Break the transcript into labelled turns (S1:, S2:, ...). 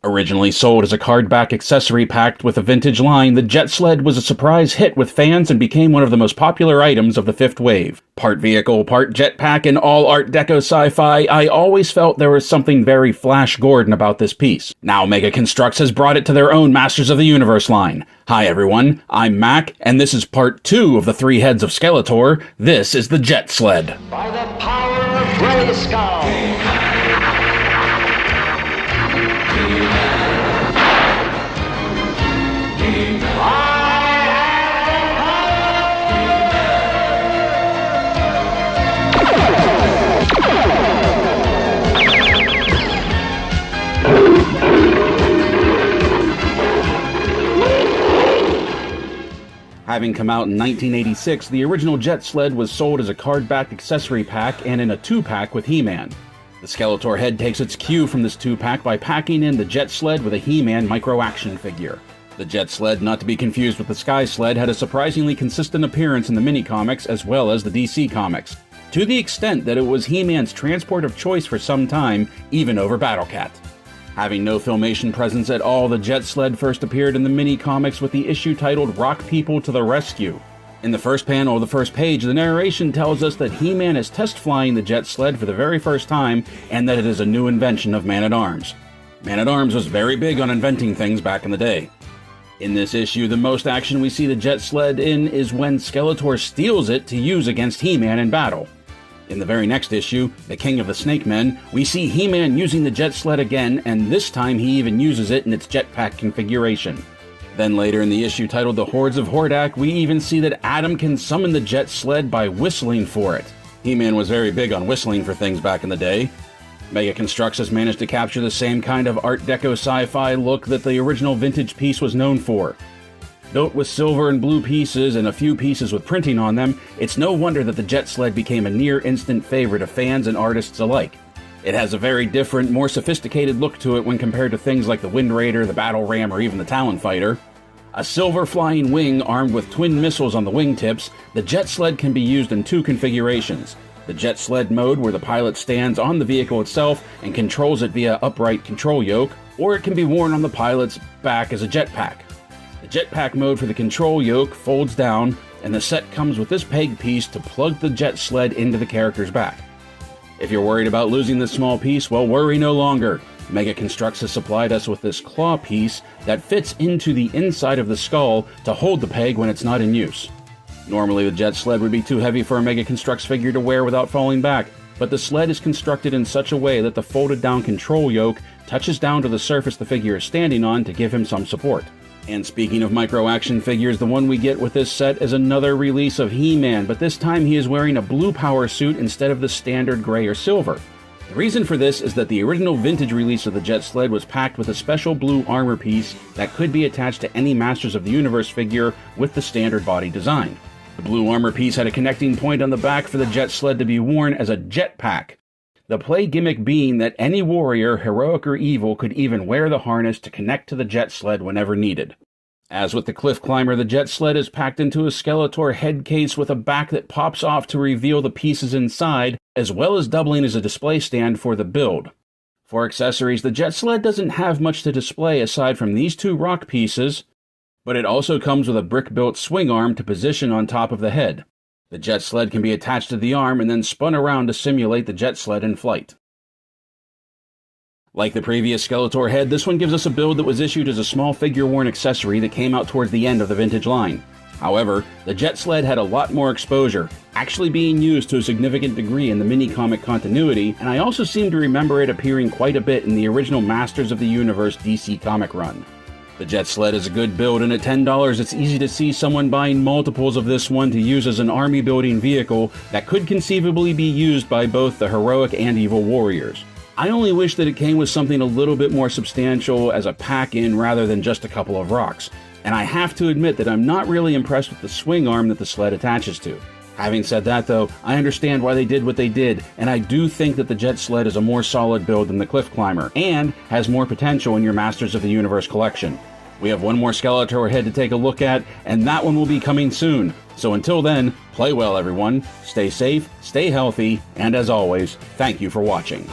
S1: Originally sold as a card-back accessory packed with a vintage line, the Jet Sled was a surprise hit with fans and became one of the most popular items of the fifth wave. Part vehicle, part jetpack, and all Art Deco sci-fi, I always felt there was something very Flash Gordon about this piece. Now Mega Construx has brought it to their own Masters of the Universe line. Hi everyone, I'm Mac, and this is part 2 of the 3 heads of Skeletor. This is the Jet Sled.
S2: By the power of Grayskull!
S1: Having come out in 1986, the original Jet Sled was sold as a card-back accessory pack and in a 2-pack with He-Man. The Skeletor head takes its cue from this 2-pack by packing in the Jet Sled with a He-Man micro-action figure. The Jet Sled, not to be confused with the Sky Sled, had a surprisingly consistent appearance in the mini-comics as well as the DC comics, to the extent that it was He-Man's transport of choice for some time, even over Battle-Cat. Having no Filmation presence at all, the Jet Sled first appeared in the mini-comics with the issue titled Rock People to the Rescue. In the first panel of the first page, the narration tells us that He-Man is test-flying the Jet Sled for the very first time, and that it is a new invention of Man-at-Arms. Man-at-Arms was very big on inventing things back in the day. In this issue, the most action we see the Jet Sled in is when Skeletor steals it to use against He-Man in battle. In the very next issue, The King of the Snake Men, we see He-Man using the Jet Sled again, and this time he even uses it in its jetpack configuration. Then later in the issue titled The Hordes of Hordak, we even see that Adam can summon the Jet Sled by whistling for it. He-Man was very big on whistling for things back in the day. Mega Construx has managed to capture the same kind of Art Deco sci-fi look that the original vintage piece was known for. Built with silver and blue pieces and a few pieces with printing on them, it's no wonder that the Jet Sled became a near-instant favorite of fans and artists alike. It has a very different, more sophisticated look to it when compared to things like the Wind Raider, the Battle Ram, or even the Talon Fighter. A silver flying wing armed with twin missiles on the wingtips, the Jet Sled can be used in 2 configurations. The Jet Sled mode, where the pilot stands on the vehicle itself and controls it via upright control yoke, or it can be worn on the pilot's back as a jetpack. The jetpack mode for the control yoke folds down, and the set comes with this peg piece to plug the Jet Sled into the character's back. If you're worried about losing this small piece, well, worry no longer. Mega Construx has supplied us with this claw piece that fits into the inside of the skull to hold the peg when it's not in use. Normally the Jet Sled would be too heavy for a Mega Construx figure to wear without falling back, but the sled is constructed in such a way that the folded down control yoke touches down to the surface the figure is standing on to give him some support. And speaking of micro-action figures, the one we get with this set is another release of He-Man, but this time he is wearing a blue power suit instead of the standard gray or silver. The reason for this is that the original vintage release of the Jet Sled was packed with a special blue armor piece that could be attached to any Masters of the Universe figure with the standard body design. The blue armor piece had a connecting point on the back for the Jet Sled to be worn as a jetpack. The play gimmick being that any warrior, heroic or evil, could even wear the harness to connect to the Jet Sled whenever needed. As with the Cliff Climber, the Jet Sled is packed into a Skeletor head case with a back that pops off to reveal the pieces inside, as well as doubling as a display stand for the build. For accessories, the Jet Sled doesn't have much to display aside from these 2 rock pieces, but it also comes with a brick-built swing arm to position on top of the head. The Jet Sled can be attached to the arm and then spun around to simulate the Jet Sled in flight. Like the previous Skeletor head, this one gives us a build that was issued as a small figure-worn accessory that came out towards the end of the vintage line. However, the Jet Sled had a lot more exposure, actually being used to a significant degree in the mini-comic continuity, and I also seem to remember it appearing quite a bit in the original Masters of the Universe DC comic run. The Jet Sled is a good build, and at $10 it's easy to see someone buying multiples of this one to use as an army-building vehicle that could conceivably be used by both the heroic and evil warriors. I only wish that it came with something a little bit more substantial as a pack-in rather than just a couple of rocks, and I have to admit that I'm not really impressed with the swing arm that the sled attaches to. Having said that though, I understand why they did what they did, and I do think that the Jet Sled is a more solid build than the Cliff Climber, and has more potential in your Masters of the Universe collection. We have one more Skeletor head to take a look at, and that one will be coming soon. So until then, play well everyone, stay safe, stay healthy, and as always, thank you for watching.